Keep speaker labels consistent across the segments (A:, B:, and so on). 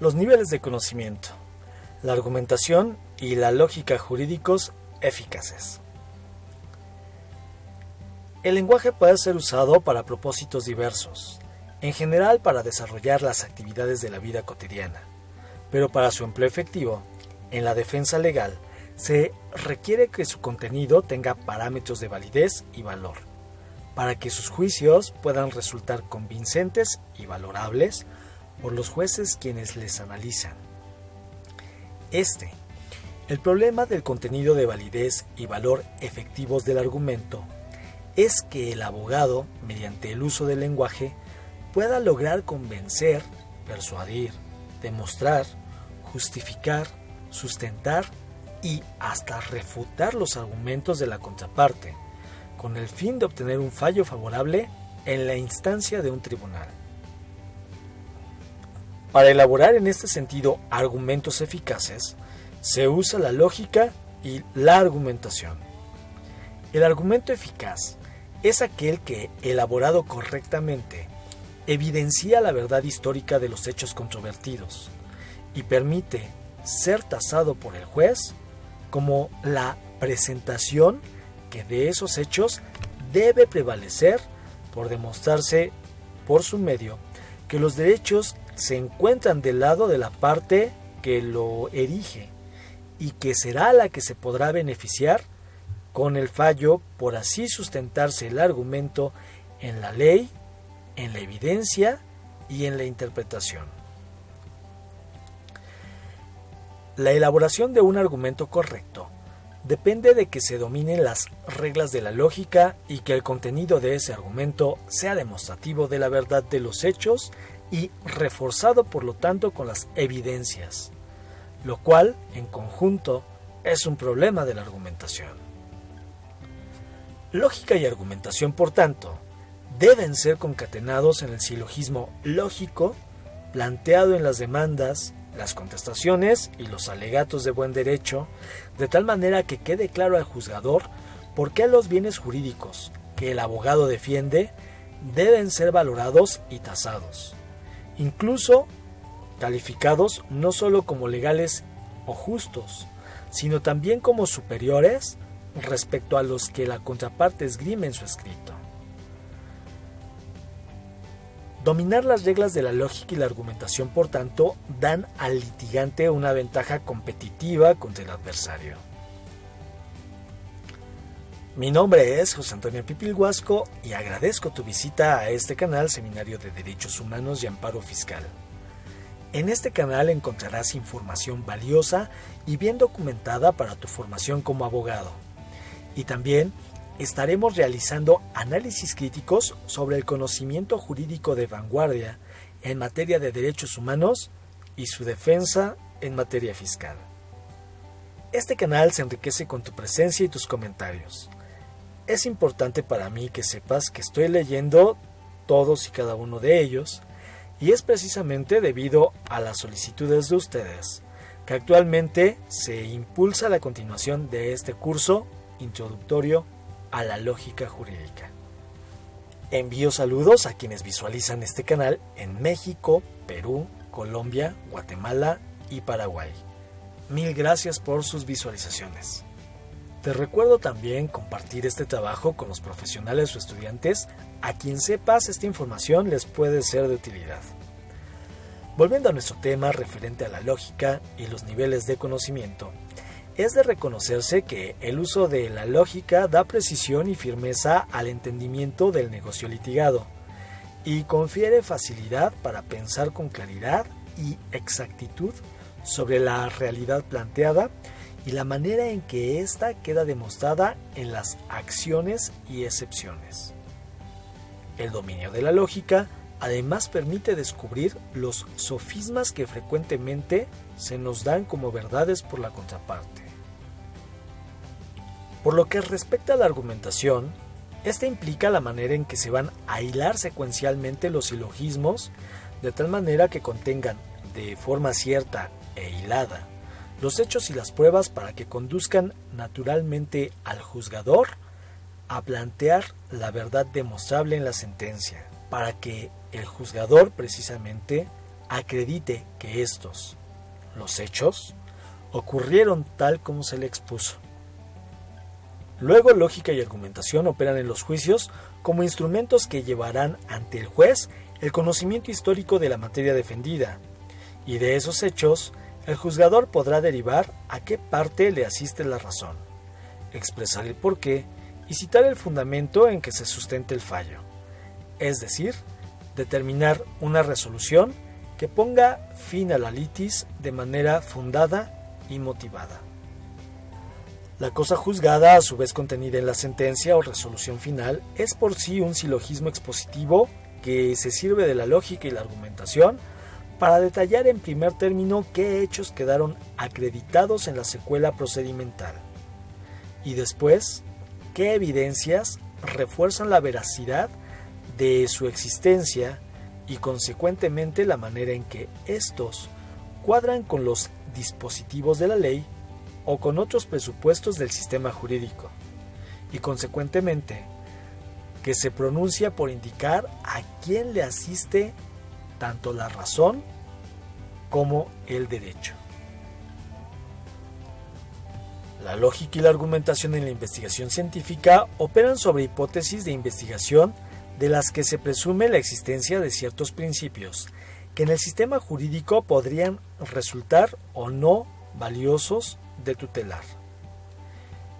A: Los niveles de conocimiento, la argumentación y la lógica jurídicos eficaces. El lenguaje puede ser usado para propósitos diversos, en general para desarrollar las actividades de la vida cotidiana, pero para su empleo efectivo, en la defensa legal, se requiere que su contenido tenga parámetros de validez y valor, para que sus juicios puedan resultar convincentes y valorables por los jueces quienes les analizan. El problema del contenido de validez y valor efectivos del argumento es que el abogado, mediante el uso del lenguaje, pueda lograr convencer, persuadir, demostrar, justificar, sustentar y hasta refutar los argumentos de la contraparte, con el fin de obtener un fallo favorable en la instancia de un tribunal. Para elaborar en este sentido argumentos eficaces, se usa la lógica y la argumentación. El argumento eficaz es aquel que, elaborado correctamente, evidencia la verdad histórica de los hechos controvertidos y permite ser tasado por el juez como la presentación que de esos hechos debe prevalecer por demostrarse por su medio que los derechos se encuentran del lado de la parte que lo erige y que será la que se podrá beneficiar con el fallo por así sustentarse el argumento en la ley, en la evidencia y en la interpretación. La elaboración de un argumento correcto depende de que se dominen las reglas de la lógica y que el contenido de ese argumento sea demostrativo de la verdad de los hechos y reforzado por lo tanto con las evidencias, lo cual, en conjunto, es un problema de la argumentación. Lógica y argumentación, por tanto, deben ser concatenados en el silogismo lógico planteado en las demandas, las contestaciones y los alegatos de buen derecho, de tal manera que quede claro al juzgador por qué los bienes jurídicos que el abogado defiende deben ser valorados y tasados, incluso calificados no solo como legales o justos, sino también como superiores respecto a los que la contraparte esgrime en su escrito. Dominar las reglas de la lógica y la argumentación, por tanto, dan al litigante una ventaja competitiva contra el adversario. Mi nombre es José Antonio Pipilhuasco y agradezco tu visita a este canal Seminario de Derechos Humanos y Amparo Fiscal. En este canal encontrarás información valiosa y bien documentada para tu formación como abogado. Y también estaremos realizando análisis críticos sobre el conocimiento jurídico de vanguardia en materia de derechos humanos y su defensa en materia fiscal. Este canal se enriquece con tu presencia y tus comentarios. Es importante para mí que sepas que estoy leyendo todos y cada uno de ellos, y es precisamente debido a las solicitudes de ustedes que actualmente se impulsa la continuación de este curso introductorio a la lógica jurídica. Envío saludos a quienes visualizan este canal en México, Perú, Colombia, Guatemala y Paraguay. Mil gracias por sus visualizaciones. Te recuerdo también compartir este trabajo con los profesionales o estudiantes a quien sepas esta información les puede ser de utilidad. Volviendo a nuestro tema referente a la lógica y los niveles de conocimiento, es de reconocerse que el uso de la lógica da precisión y firmeza al entendimiento del negocio litigado y confiere facilidad para pensar con claridad y exactitud sobre la realidad planteada y la manera en que ésta queda demostrada en las acciones y excepciones. El dominio de la lógica además permite descubrir los sofismas que frecuentemente se nos dan como verdades por la contraparte. Por lo que respecta a la argumentación, esta implica la manera en que se van a hilar secuencialmente los silogismos de tal manera que contengan de forma cierta e hilada los hechos y las pruebas para que conduzcan naturalmente al juzgador a plantear la verdad demostrable en la sentencia, para que el juzgador precisamente acredite que estos, los hechos, ocurrieron tal como se le expuso. Luego, lógica y argumentación operan en los juicios como instrumentos que llevarán ante el juez el conocimiento histórico de la materia defendida, y de esos hechos, el juzgador podrá derivar a qué parte le asiste la razón, expresar el porqué y citar el fundamento en que se sustente el fallo, es decir, determinar una resolución que ponga fin a la litis de manera fundada y motivada. La cosa juzgada, a su vez contenida en la sentencia o resolución final, es por sí un silogismo expositivo que se sirve de la lógica y la argumentación para detallar en primer término qué hechos quedaron acreditados en la secuela procedimental y después qué evidencias refuerzan la veracidad de su existencia y consecuentemente la manera en que estos cuadran con los dispositivos de la ley o con otros presupuestos del sistema jurídico, y consecuentemente que se pronuncia por indicar a quién le asiste tanto la razón como el derecho. La lógica y la argumentación en la investigación científica operan sobre hipótesis de investigación de las que se presume la existencia de ciertos principios que en el sistema jurídico podrían resultar o no valiosos de tutelar.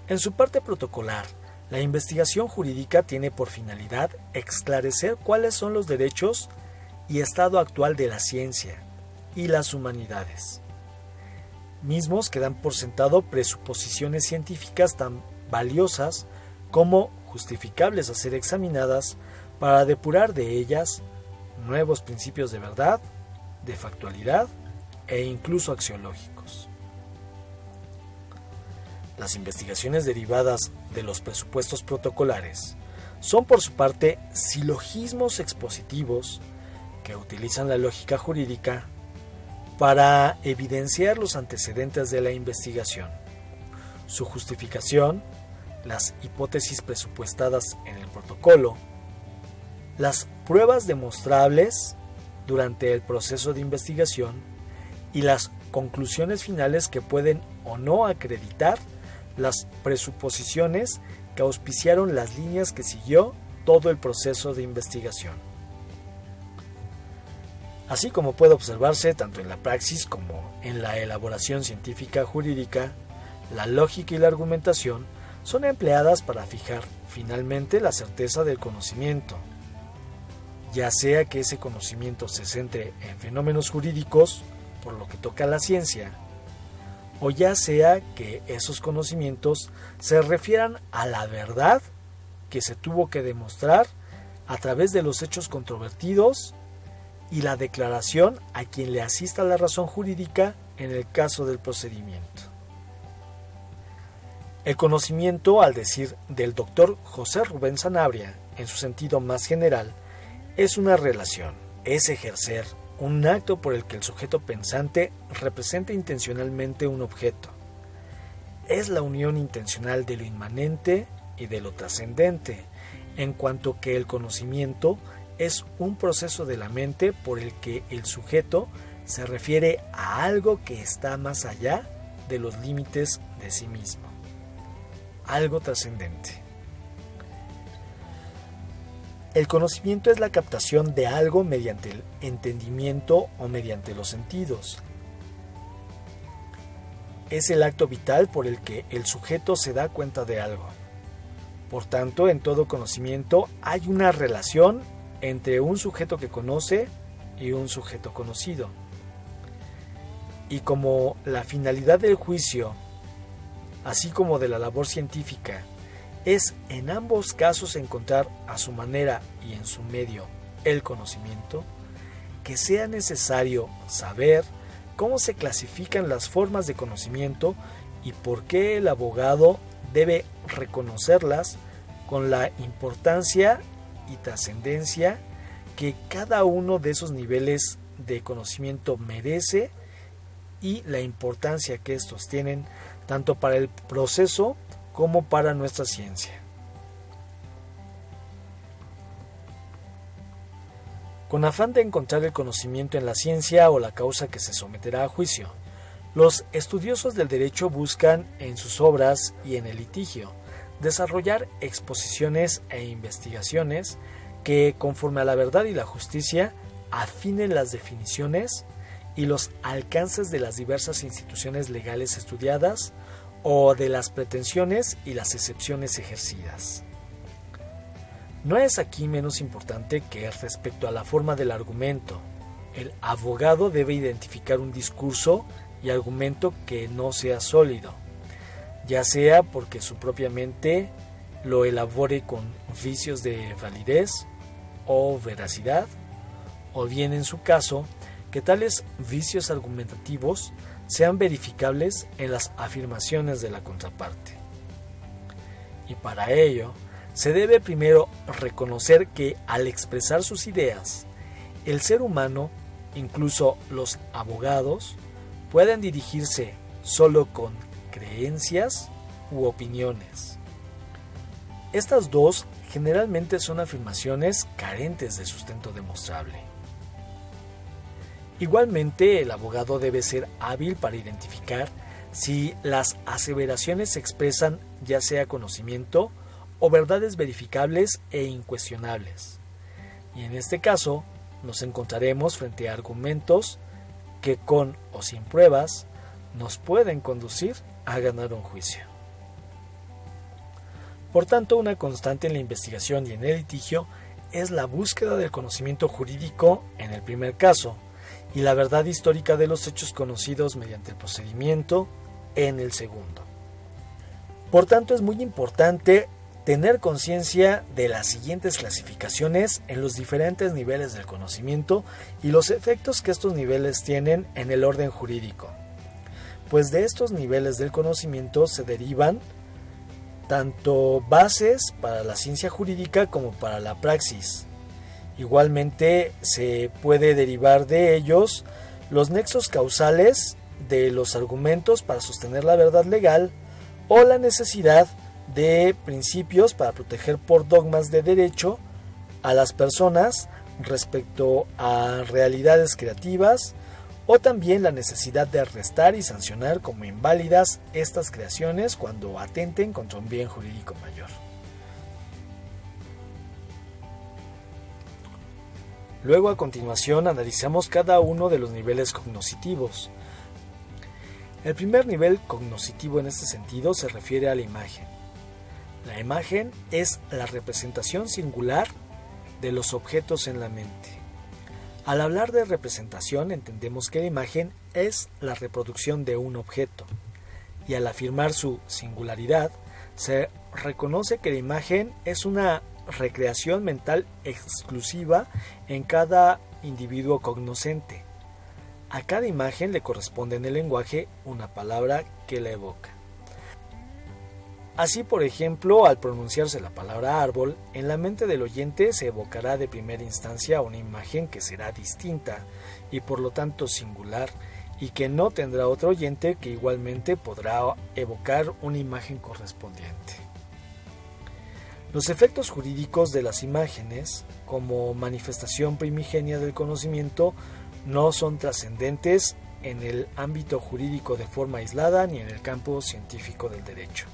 A: En su parte protocolar, la investigación jurídica tiene por finalidad esclarecer cuáles son los derechos y estado actual de la ciencia y las humanidades, mismos que dan por sentado presuposiciones científicas tan valiosas como justificables a ser examinadas para depurar de ellas nuevos principios de verdad, de factualidad e incluso axiológicos. Las investigaciones derivadas de los presupuestos protocolares son por su parte silogismos expositivos que utilizan la lógica jurídica para evidenciar los antecedentes de la investigación, su justificación, las hipótesis presupuestadas en el protocolo, las pruebas demostrables durante el proceso de investigación y las conclusiones finales que pueden o no acreditar las presuposiciones que auspiciaron las líneas que siguió todo el proceso de investigación. Así como puede observarse tanto en la praxis como en la elaboración científica jurídica, la lógica y la argumentación son empleadas para fijar finalmente la certeza del conocimiento, ya sea que ese conocimiento se centre en fenómenos jurídicos, por lo que toca a la ciencia, o ya sea que esos conocimientos se refieran a la verdad que se tuvo que demostrar a través de los hechos controvertidos y la declaración a quien le asista la razón jurídica en el caso del procedimiento. El conocimiento, al decir del doctor José Rubén Sanabria, en su sentido más general, es una relación, es ejercer un acto por el que el sujeto pensante representa intencionalmente un objeto. Es la unión intencional de lo inmanente y de lo trascendente, en cuanto que el conocimiento es un proceso de la mente por el que el sujeto se refiere a algo que está más allá de los límites de sí mismo, algo trascendente. El conocimiento es la captación de algo mediante el entendimiento o mediante los sentidos. Es el acto vital por el que el sujeto se da cuenta de algo. Por tanto, en todo conocimiento hay una relación entre un sujeto que conoce y un sujeto conocido. Y como la finalidad del juicio, así como de la labor científica, es en ambos casos encontrar a su manera y en su medio el conocimiento, que sea necesario saber cómo se clasifican las formas de conocimiento y por qué el abogado debe reconocerlas con la importancia y trascendencia que cada uno de esos niveles de conocimiento merece y la importancia que estos tienen tanto para el proceso como para nuestra ciencia. con afán de encontrar el conocimiento en la ciencia o la causa que se someterá a juicio. Los estudiosos del derecho buscan, en sus obras y en el litigio, desarrollar exposiciones e investigaciones que, conforme a la verdad y la justicia, afinen las definiciones y los alcances de las diversas instituciones legales estudiadas o de las pretensiones y las excepciones ejercidas. No es aquí menos importante que respecto a la forma del argumento. El abogado debe identificar un discurso y argumento que no sea sólido, ya sea porque su propia mente lo elabore con vicios de validez o veracidad, o bien en su caso, que tales vicios argumentativos sean verificables en las afirmaciones de la contraparte. Y para ello, se debe primero reconocer que al expresar sus ideas, el ser humano, incluso los abogados, pueden dirigirse solo con creencias u opiniones. Estas dos generalmente son afirmaciones carentes de sustento demostrable. Igualmente, el abogado debe ser hábil para identificar si las aseveraciones se expresan ya sea conocimiento o verdades verificables e incuestionables. Y en este caso, nos encontraremos frente a argumentos que con o sin pruebas nos pueden conducir a ganar un juicio. Por tanto, una constante en la investigación y en el litigio es la búsqueda del conocimiento jurídico en el primer caso y la verdad histórica de los hechos conocidos mediante el procedimiento en el segundo. Por tanto, es muy importante tener conciencia de las siguientes clasificaciones en los diferentes niveles del conocimiento y los efectos que estos niveles tienen en el orden jurídico, pues de estos niveles del conocimiento se derivan tanto bases para la ciencia jurídica como para la praxis. Igualmente se puede derivar de ellos los nexos causales de los argumentos para sostener la verdad legal o la necesidad de principios para proteger por dogmas de derecho a las personas respecto a realidades creativas, o también la necesidad de arrestar y sancionar como inválidas estas creaciones cuando atenten contra un bien jurídico mayor. Luego, a continuación, analizamos cada uno de los niveles cognoscitivos. El primer nivel cognoscitivo en este sentido se refiere a la imagen. La imagen es la representación singular de los objetos en la mente. Al hablar de representación, entendemos que la imagen es la reproducción de un objeto, y al afirmar su singularidad, se reconoce que la imagen es una recreación mental exclusiva en cada individuo cognoscente. A cada imagen le corresponde en el lenguaje una palabra que la evoca. Así, por ejemplo, al pronunciarse la palabra árbol, en la mente del oyente se evocará de primera instancia una imagen que será distinta y por lo tanto singular, y que no tendrá otro oyente que igualmente podrá evocar una imagen correspondiente. Los efectos jurídicos de las imágenes, como manifestación primigenia del conocimiento, no son trascendentes en el ámbito jurídico de forma aislada ni en el campo científico del derecho.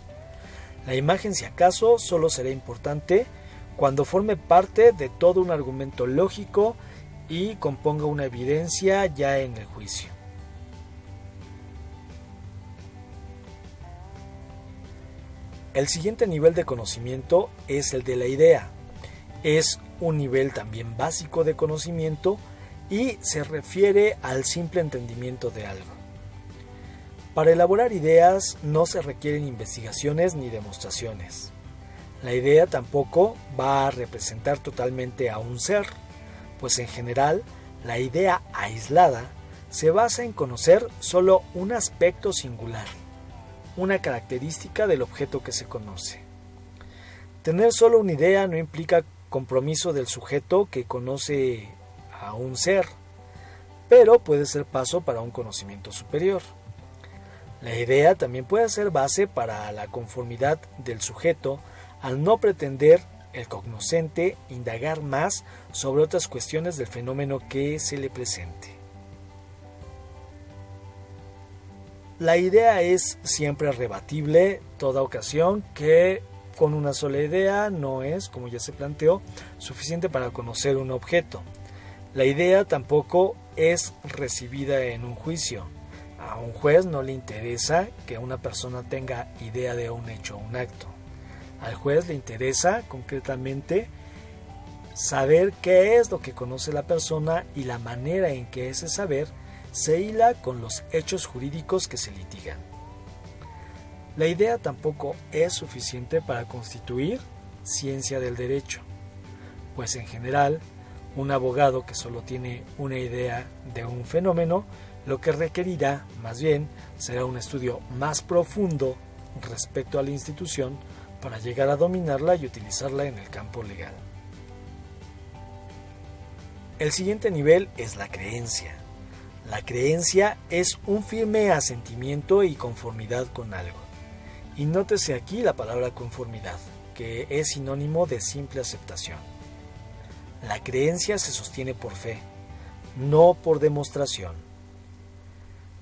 A: La imagen, si acaso, solo será importante cuando forme parte de todo un argumento lógico y componga una evidencia ya en el juicio. El siguiente nivel de conocimiento es el de la idea. Es un nivel también básico de conocimiento y se refiere al simple entendimiento de algo. Para elaborar ideas no se requieren investigaciones ni demostraciones. La idea tampoco va a representar totalmente a un ser, pues en general la idea aislada se basa en conocer solo un aspecto singular, una característica del objeto que se conoce. Tener solo una idea no implica compromiso del sujeto que conoce a un ser, pero puede ser paso para un conocimiento superior. La idea también puede ser base para la conformidad del sujeto al no pretender el cognoscente, indagar más sobre otras cuestiones del fenómeno que se le presente. La idea es siempre rebatible, toda ocasión que con una sola idea no es, como ya se planteó, suficiente para conocer un objeto. La idea tampoco es recibida en un juicio. A un juez no le interesa que una persona tenga idea de un hecho o un acto. Al juez le interesa concretamente saber qué es lo que conoce la persona y la manera en que ese saber se hila con los hechos jurídicos que se litigan. La idea tampoco es suficiente para constituir ciencia del derecho, pues en general, un abogado que solo tiene una idea de un fenómeno, lo que requerirá, más bien, será un estudio más profundo respecto a la institución para llegar a dominarla y utilizarla en el campo legal. El siguiente nivel es la creencia. La creencia es un firme asentimiento y conformidad con algo. Y nótese aquí la palabra conformidad, que es sinónimo de simple aceptación. La creencia se sostiene por fe, no por demostración.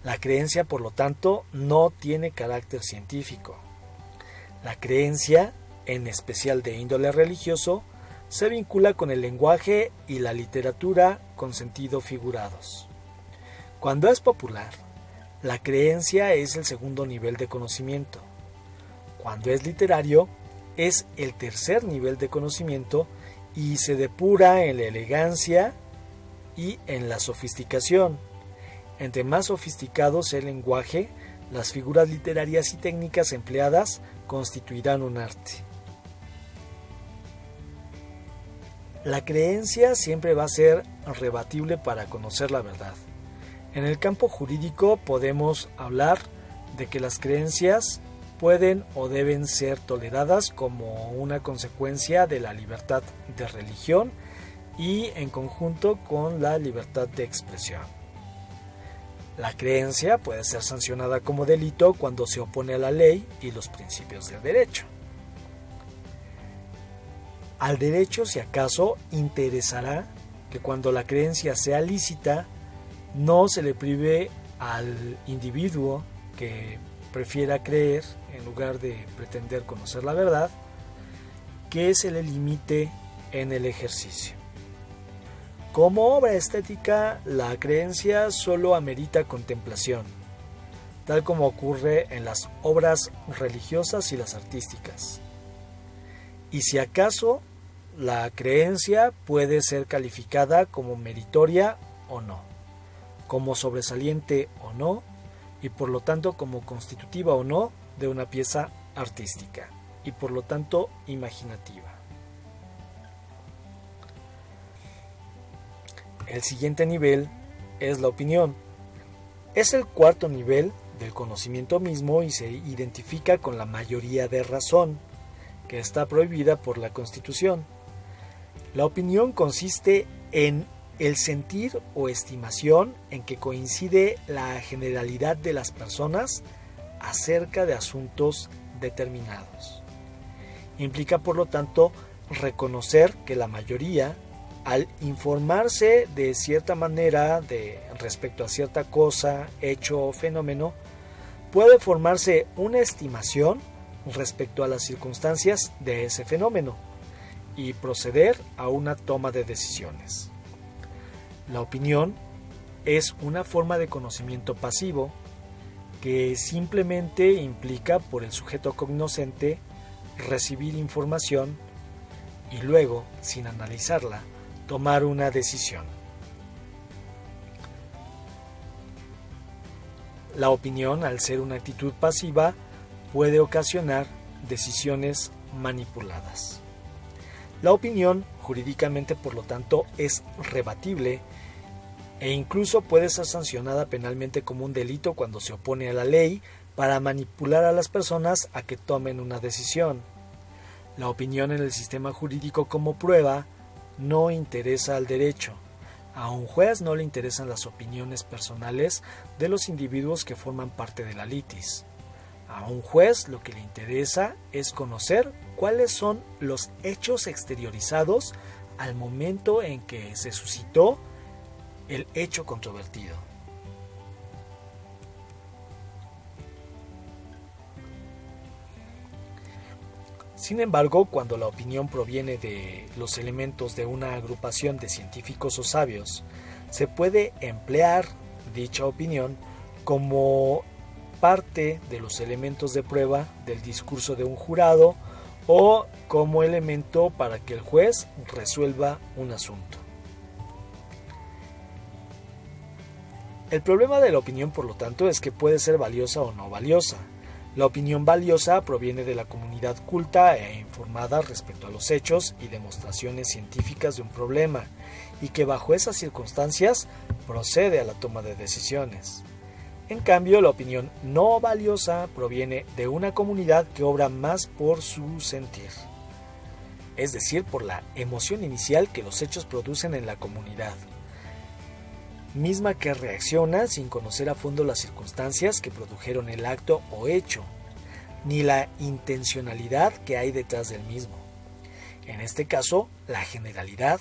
A: La creencia, por lo tanto, no tiene carácter científico. La creencia, en especial de índole religioso, se vincula con el lenguaje y la literatura con sentido figurados. Cuando es popular, la creencia es el segundo nivel de conocimiento. Cuando es literario, es el tercer nivel de conocimiento y se depura en la elegancia y en la sofisticación. Entre más sofisticado sea el lenguaje, las figuras literarias y técnicas empleadas constituirán un arte. La creencia siempre va a ser rebatible para conocer la verdad. En el campo jurídico podemos hablar de que las creencias pueden o deben ser toleradas como una consecuencia de la libertad de religión y en conjunto con la libertad de expresión. La creencia puede ser sancionada como delito cuando se opone a la ley y los principios del derecho. Al derecho, si acaso, interesará que cuando la creencia sea lícita, no se le prive al individuo que prefiera creer en lugar de pretender conocer la verdad, que se le limite en el ejercicio. Como obra estética, la creencia solo amerita contemplación, tal como ocurre en las obras religiosas y las artísticas. Y si acaso, la creencia puede ser calificada como meritoria o no, como sobresaliente o no, y por lo tanto como constitutiva o no de una pieza artística, y por lo tanto imaginativa. El siguiente nivel es la opinión. Es el cuarto nivel del conocimiento mismo y se identifica con la mayoría de razón, que está prohibida por la Constitución. La opinión consiste en el sentir o estimación en que coincide la generalidad de las personas acerca de asuntos determinados. Implica, por lo tanto, reconocer que la mayoría, al informarse de cierta manera respecto a cierta cosa, hecho o fenómeno, puede formarse una estimación respecto a las circunstancias de ese fenómeno y proceder a una toma de decisiones. La opinión es una forma de conocimiento pasivo que simplemente implica por el sujeto cognoscente recibir información y luego, sin analizarla, tomar una decisión. La opinión, al ser una actitud pasiva, puede ocasionar decisiones manipuladas. La opinión, jurídicamente, por lo tanto, es rebatible e incluso puede ser sancionada penalmente como un delito cuando se opone a la ley para manipular a las personas a que tomen una decisión. La opinión en el sistema jurídico como prueba no interesa al derecho. A un juez no le interesan las opiniones personales de los individuos que forman parte de la litis. A un juez lo que le interesa es conocer cuáles son los hechos exteriorizados al momento en que se suscitó el hecho controvertido. Sin embargo, cuando la opinión proviene de los elementos de una agrupación de científicos o sabios, se puede emplear dicha opinión como parte de los elementos de prueba del discurso de un jurado o como elemento para que el juez resuelva un asunto. El problema de la opinión, por lo tanto, es que puede ser valiosa o no valiosa. La opinión valiosa proviene de la comunidad culta e informada respecto a los hechos y demostraciones científicas de un problema, y que bajo esas circunstancias procede a la toma de decisiones. En cambio, la opinión no valiosa proviene de una comunidad que obra más por su sentir, es decir, por la emoción inicial que los hechos producen en la comunidad, misma que reacciona sin conocer a fondo las circunstancias que produjeron el acto o hecho, ni la intencionalidad que hay detrás del mismo. En este caso, la generalidad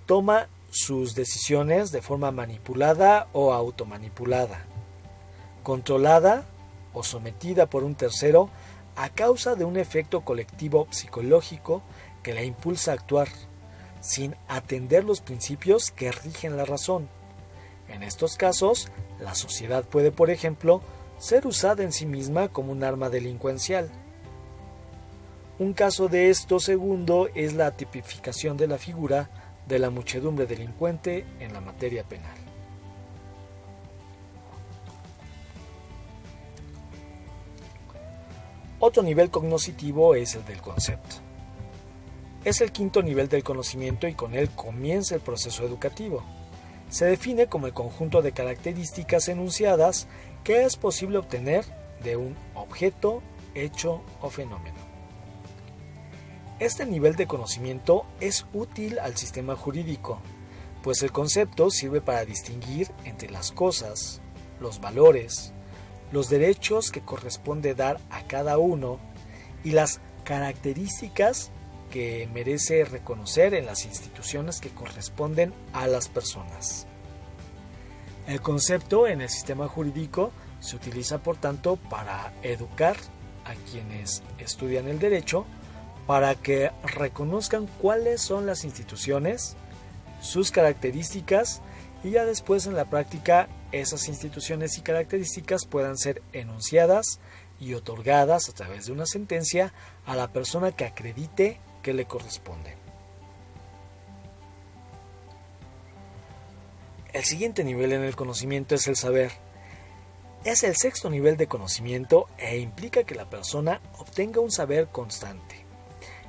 A: toma sus decisiones de forma manipulada o automanipulada, controlada o sometida por un tercero a causa de un efecto colectivo psicológico que la impulsa a actuar, sin atender los principios que rigen la razón. En estos casos, la sociedad puede, por ejemplo, ser usada en sí misma como un arma delincuencial. Un caso de esto segundo es la tipificación de la figura de la muchedumbre delincuente en la materia penal. Otro nivel cognoscitivo es el del concepto. Es el quinto nivel del conocimiento y con él comienza el proceso educativo. Se define como el conjunto de características enunciadas que es posible obtener de un objeto, hecho o fenómeno. Este nivel de conocimiento es útil al sistema jurídico, pues el concepto sirve para distinguir entre las cosas, los valores, los derechos que corresponde dar a cada uno y las características que merece reconocer en las instituciones que corresponden a las personas. El concepto en el sistema jurídico se utiliza, por tanto, para educar a quienes estudian el derecho para que reconozcan cuáles son las instituciones, sus características y ya después en la práctica esas instituciones y características puedan ser enunciadas y otorgadas a través de una sentencia a la persona que acredite que le corresponde. El siguiente nivel en el conocimiento es el saber. Es el sexto nivel de conocimiento e implica que la persona obtenga un saber constante.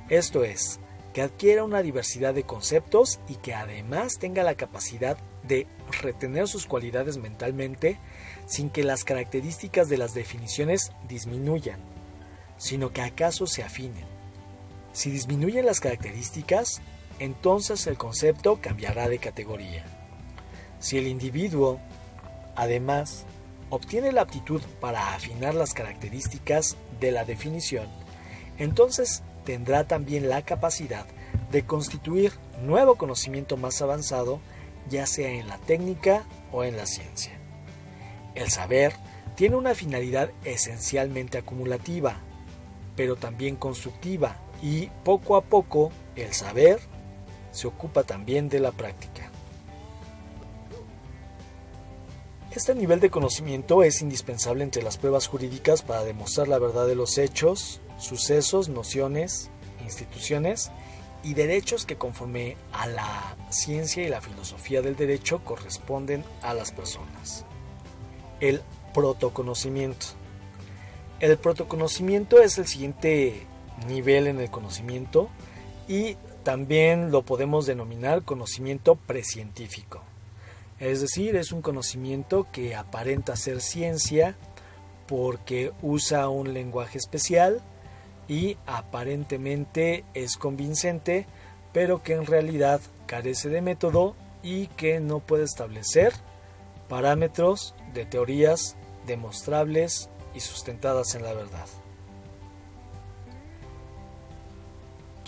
A: Esto es, que adquiera una diversidad de conceptos y que además tenga la capacidad de retener sus cualidades mentalmente sin que las características de las definiciones disminuyan, sino que acaso se afinen. Si disminuyen las características, entonces el concepto cambiará de categoría. Si el individuo, además, obtiene la aptitud para afinar las características de la definición, entonces tendrá también la capacidad de constituir nuevo conocimiento más avanzado, ya sea en la técnica o en la ciencia. El saber tiene una finalidad esencialmente acumulativa, pero también constructiva, y poco a poco el saber se ocupa también de la práctica. Este nivel de conocimiento es indispensable entre las pruebas jurídicas para demostrar la verdad de los hechos, sucesos, nociones, instituciones y derechos que conforme a la ciencia y la filosofía del derecho corresponden a las personas. El protoconocimiento. El protoconocimiento es el siguiente nivel en el conocimiento y también lo podemos denominar conocimiento precientífico. Es decir, es un conocimiento que aparenta ser ciencia porque usa un lenguaje especial y aparentemente es convincente, pero que en realidad carece de método y que no puede establecer parámetros de teorías demostrables y sustentadas en la verdad.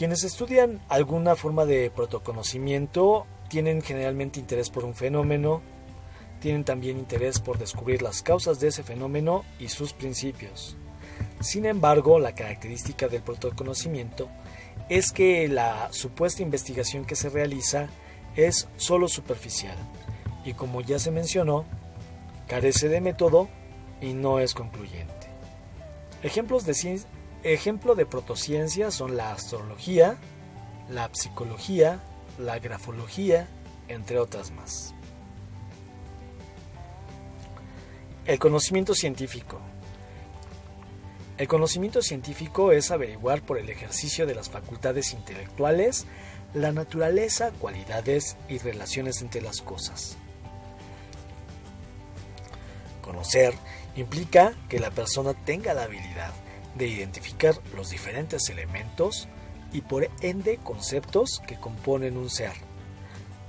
A: Quienes estudian alguna forma de protoconocimiento tienen generalmente interés por un fenómeno, tienen también interés por descubrir las causas de ese fenómeno y sus principios. Sin embargo, la característica del protoconocimiento es que la supuesta investigación que se realiza es solo superficial y, como ya se mencionó, carece de método y no es concluyente. Ejemplo de protociencia son la astrología, la psicología, la grafología, entre otras más. El conocimiento científico. El conocimiento científico es averiguar por el ejercicio de las facultades intelectuales la naturaleza, cualidades y relaciones entre las cosas. Conocer implica que la persona tenga la habilidad de identificar los diferentes elementos y por ende conceptos que componen un ser,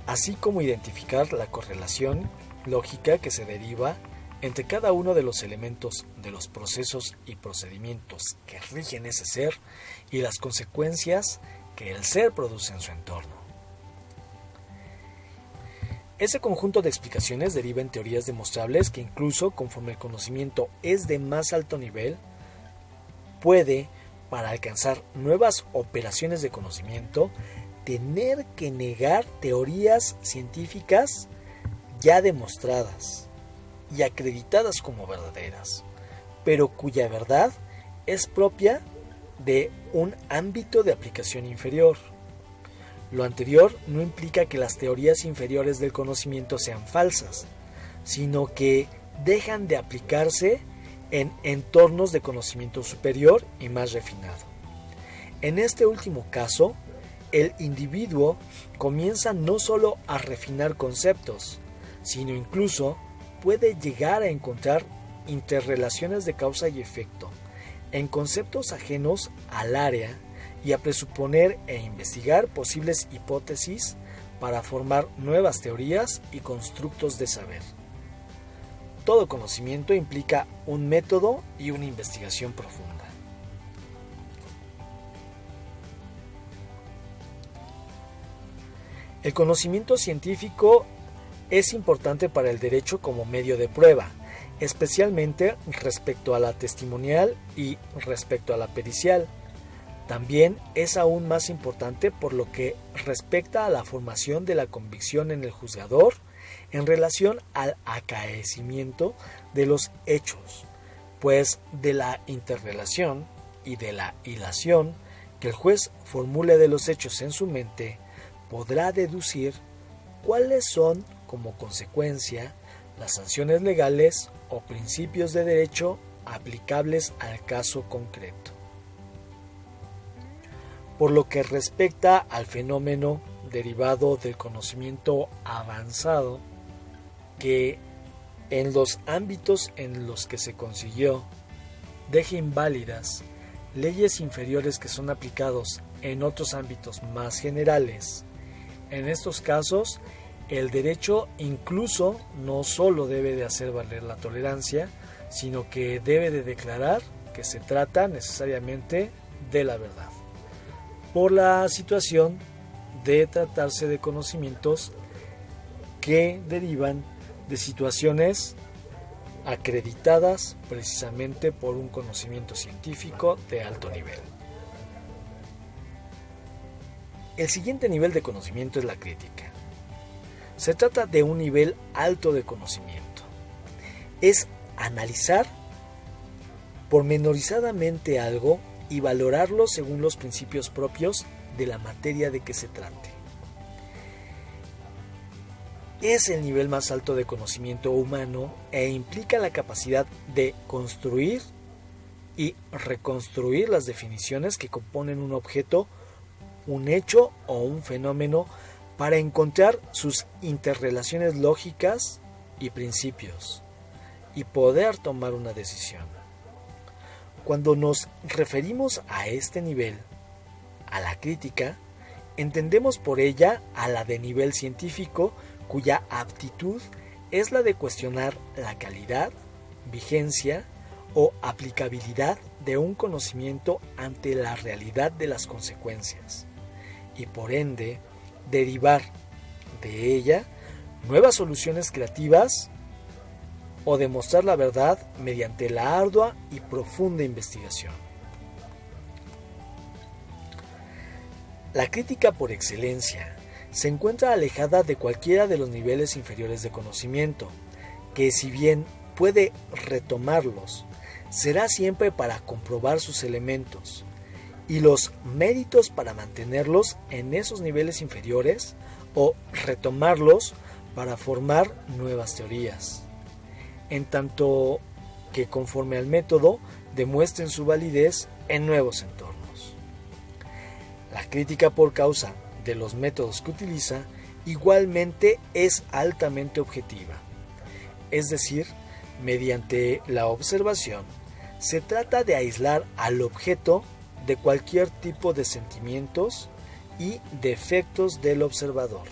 A: así como identificar la correlación lógica que se deriva entre cada uno de los elementos de los procesos y procedimientos que rigen ese ser y las consecuencias que el ser produce en su entorno. Ese conjunto de explicaciones deriva en teorías demostrables que incluso conforme el conocimiento es de más alto nivel, puede, para alcanzar nuevas operaciones de conocimiento, tener que negar teorías científicas ya demostradas y acreditadas como verdaderas, pero cuya verdad es propia de un ámbito de aplicación inferior. Lo anterior no implica que las teorías inferiores del conocimiento sean falsas, sino que dejan de aplicarse en entornos de conocimiento superior y más refinado. En este último caso, el individuo comienza no solo a refinar conceptos, sino incluso puede llegar a encontrar interrelaciones de causa y efecto en conceptos ajenos al área y a presuponer e investigar posibles hipótesis para formar nuevas teorías y constructos de saber. Todo conocimiento implica un método y una investigación profunda. El conocimiento científico es importante para el derecho como medio de prueba, especialmente respecto a la testimonial y respecto a la pericial. También es aún más importante por lo que respecta a la formación de la convicción en el juzgador en relación al acaecimiento de los hechos, pues de la interrelación y de la hilación que el juez formule de los hechos en su mente, podrá deducir cuáles son, como consecuencia, las sanciones legales o principios de derecho aplicables al caso concreto. Por lo que respecta al fenómeno derivado del conocimiento avanzado, que en los ámbitos en los que se consiguió deja inválidas leyes inferiores que son aplicados en otros ámbitos más generales. En estos casos, el derecho incluso no solo debe de hacer valer la tolerancia, sino que debe de declarar que se trata necesariamente de la verdad, por la situación de tratarse de conocimientos que derivan de situaciones acreditadas precisamente por un conocimiento científico de alto nivel. El siguiente nivel de conocimiento es la crítica. Se trata de un nivel alto de conocimiento. Es analizar pormenorizadamente algo y valorarlo según los principios propios de la materia de que se trate. Es el nivel más alto de conocimiento humano e implica la capacidad de construir y reconstruir las definiciones que componen un objeto, un hecho o un fenómeno para encontrar sus interrelaciones lógicas y principios y poder tomar una decisión. Cuando nos referimos a este nivel, a la crítica, entendemos por ella a la de nivel científico, cuya aptitud es la de cuestionar la calidad, vigencia o aplicabilidad de un conocimiento ante la realidad de las consecuencias y por ende derivar de ella nuevas soluciones creativas o demostrar la verdad mediante la ardua y profunda investigación. La crítica por excelencia se encuentra alejada de cualquiera de los niveles inferiores de conocimiento, que si bien puede retomarlos, será siempre para comprobar sus elementos, y los méritos para mantenerlos en esos niveles inferiores o retomarlos para formar nuevas teorías, en tanto que conforme al método demuestren su validez en nuevos entornos. La crítica por causa de los métodos que utiliza igualmente es altamente objetiva, es decir, mediante la observación se trata de aislar al objeto de cualquier tipo de sentimientos y defectos del observador,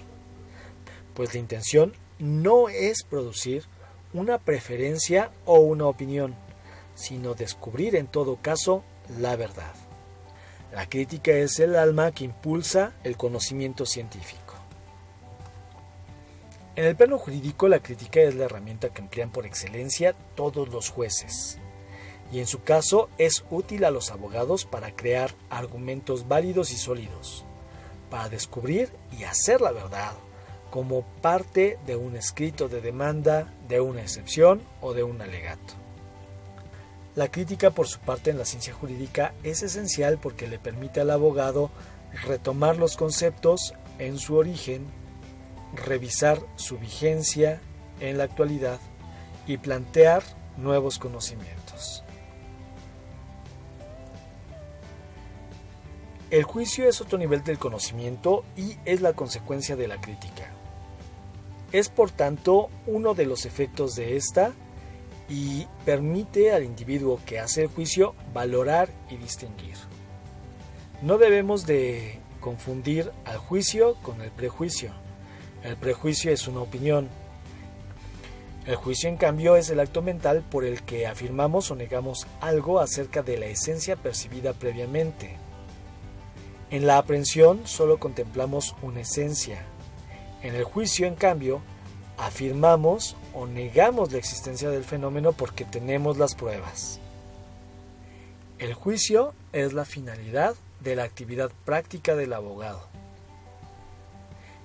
A: pues la intención no es producir una preferencia o una opinión, sino descubrir en todo caso la verdad. La crítica es el alma que impulsa el conocimiento científico. En el plano jurídico, la crítica es la herramienta que emplean por excelencia todos los jueces, y en su caso es útil a los abogados para crear argumentos válidos y sólidos, para descubrir y hacer la verdad como parte de un escrito de demanda, de una excepción o de un alegato. La crítica, por su parte, en la ciencia jurídica es esencial porque le permite al abogado retomar los conceptos en su origen, revisar su vigencia en la actualidad y plantear nuevos conocimientos. El juicio es otro nivel del conocimiento y es la consecuencia de la crítica. Es por tanto uno de los efectos de esta y permite al individuo que hace el juicio valorar y distinguir. No debemos de confundir al juicio con el prejuicio. El prejuicio es una opinión. El juicio, en cambio, es el acto mental por el que afirmamos o negamos algo acerca de la esencia percibida previamente. En la aprehensión solo contemplamos una esencia. En el juicio, en cambio, afirmamos o negamos la existencia del fenómeno porque tenemos las pruebas. El juicio es la finalidad de la actividad práctica del abogado.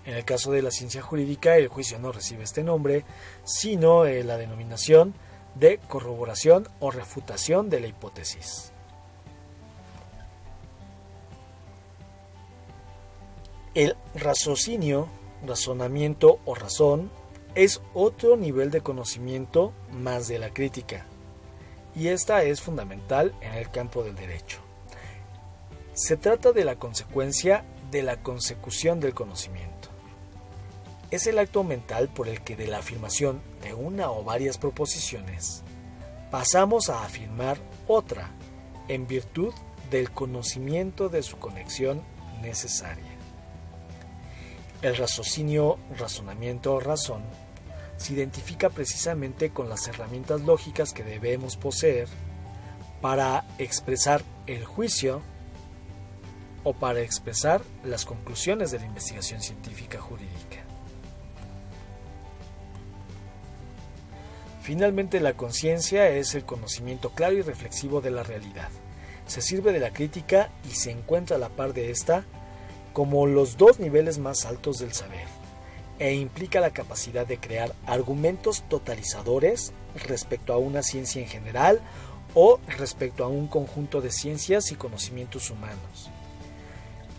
A: En el caso de la ciencia jurídica, el juicio no recibe este nombre, sino la denominación de corroboración o refutación de la hipótesis. El raciocinio, razonamiento o razón es otro nivel de conocimiento más de la crítica, y esta es fundamental en el campo del derecho. Se trata de la consecuencia de la consecución del conocimiento. Es el acto mental por el que de la afirmación de una o varias proposiciones pasamos a afirmar otra en virtud del conocimiento de su conexión necesaria. El raciocinio, razonamiento o razón se identifica precisamente con las herramientas lógicas que debemos poseer para expresar el juicio o para expresar las conclusiones de la investigación científica jurídica. Finalmente, la conciencia es el conocimiento claro y reflexivo de la realidad. Se sirve de la crítica y se encuentra a la par de esta como los dos niveles más altos del saber, e implica la capacidad de crear argumentos totalizadores respecto a una ciencia en general o respecto a un conjunto de ciencias y conocimientos humanos.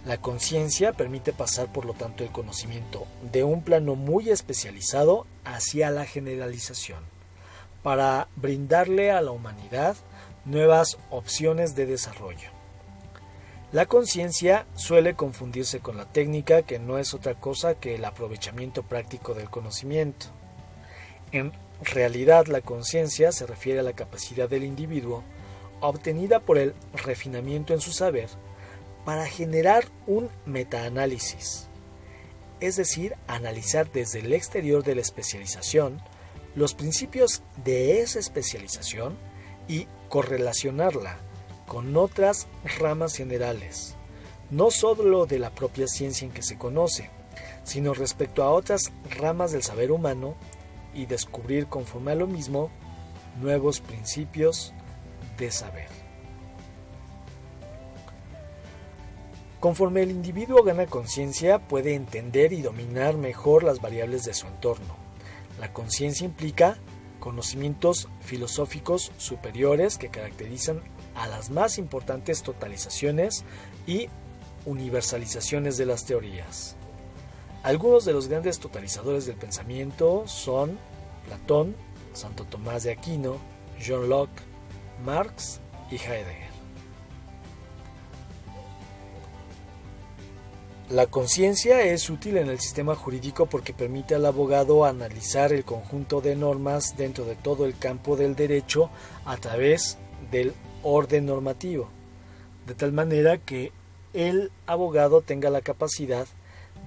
A: La conciencia permite pasar, por lo tanto, el conocimiento de un plano muy especializado hacia la generalización, para brindarle a la humanidad nuevas opciones de desarrollo. La conciencia suele confundirse con la técnica, que no es otra cosa que el aprovechamiento práctico del conocimiento. En realidad, la conciencia se refiere a la capacidad del individuo, obtenida por el refinamiento en su saber, para generar un metaanálisis, es decir, analizar desde el exterior de la especialización los principios de esa especialización y correlacionarla con otras ramas generales, no solo de la propia ciencia en que se conoce, sino respecto a otras ramas del saber humano y descubrir conforme a lo mismo nuevos principios de saber. Conforme el individuo gana conciencia, puede entender y dominar mejor las variables de su entorno. La conciencia implica conocimientos filosóficos superiores que caracterizan a las más importantes totalizaciones y universalizaciones de las teorías. Algunos de los grandes totalizadores del pensamiento son Platón, Santo Tomás de Aquino, John Locke, Marx y Heidegger. La conciencia es útil en el sistema jurídico porque permite al abogado analizar el conjunto de normas dentro de todo el campo del derecho a través del orden normativo, de tal manera que el abogado tenga la capacidad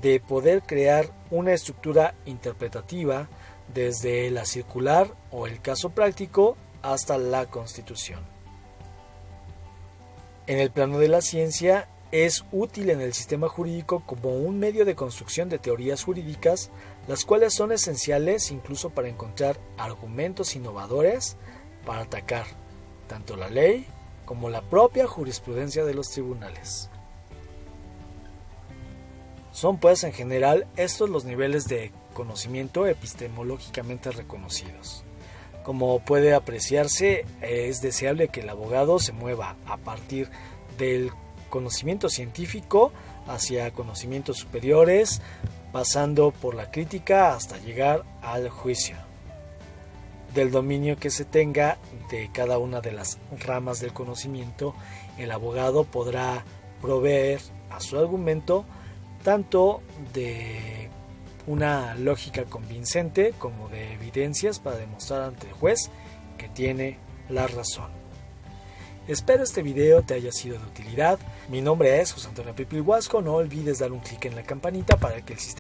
A: de poder crear una estructura interpretativa desde la circular o el caso práctico hasta la Constitución. En el plano de la ciencia, es útil en el sistema jurídico como un medio de construcción de teorías jurídicas, las cuales son esenciales incluso para encontrar argumentos innovadores para atacar tanto la ley como la propia jurisprudencia de los tribunales. Son pues en general estos los niveles de conocimiento epistemológicamente reconocidos. Como puede apreciarse, es deseable que el abogado se mueva a partir del conocimiento científico hacia conocimientos superiores, pasando por la crítica hasta llegar al juicio. Del dominio que se tenga de cada una de las ramas del conocimiento, el abogado podrá proveer a su argumento tanto de una lógica convincente como de evidencias para demostrar ante el juez que tiene la razón. Espero este video te haya sido de utilidad. Mi nombre es José Antonio Pipilhuasco. No olvides dar un clic en la campanita para que el sistema